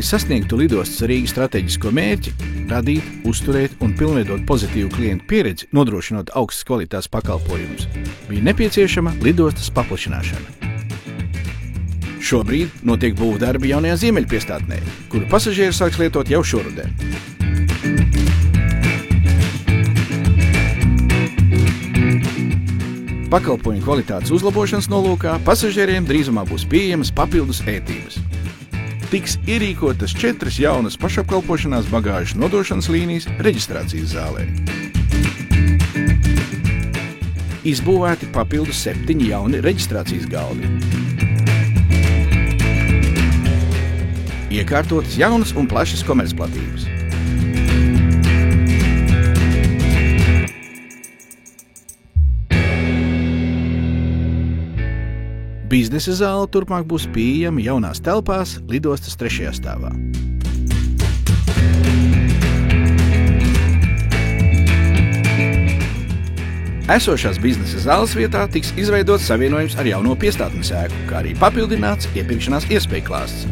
Lai sasniegtu lidostas Rīgas strateģisko mērķi, radīt, uzturēt un pilnveidot pozitīvu klientu pieredzi, nodrošinot augstas kvalitātes pakalpojumus, bija nepieciešama lidostas paplašināšana. Šobrīd notiek būvdarbi jaunajā Ziemeļpiestātnē, kuru pasažieri sāks lietot jau šoruden. Pakalpojumu kvalitātes uzlabošanas nolūkā pasažieriem drīzumā būs pieejamas papildus ētības. Tiks ierīkotas 4 jaunas pašapkalpošanās bagāžu nodošanas līnijas reģistrācijas zālē. Izbūvēti papildus 7 jauni reģistrācijas galdi. Iekārtotas jaunas un plašas komercplatības. Biznesa zāle turpmāk būs pieejama jaunās telpās lidostas 3. stāvā. Esošās biznesa zāles vietā tiks izveidots savienojums ar jauno piestātnes ēku, kā arī papildināts iepirkšanās iespēju klāsts.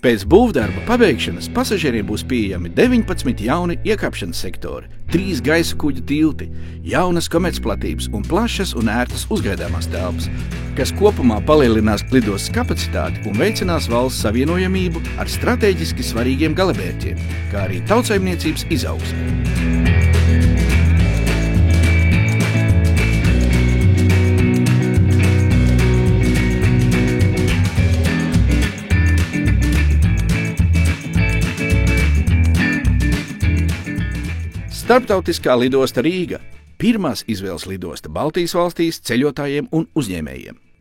Pēc būvdarba pabeigšanas pasažieriem būs pieejami 19 jauni iekāpšanas sektori, 3 gaisa kuģu tilti, jaunas komercplatības un plašas un ērtas uzgaidāmās telpas, kas kopumā palielinās lidostas kapacitāti un veicinās valsts savienojamību ar strateģiski svarīgiem galamērķiem, kā arī tautsaimniecības izaugsmi. Starptautiskā lidosta Rīga – pirmās izvēles lidosta Baltijas valstīs ceļotājiem un uzņēmējiem.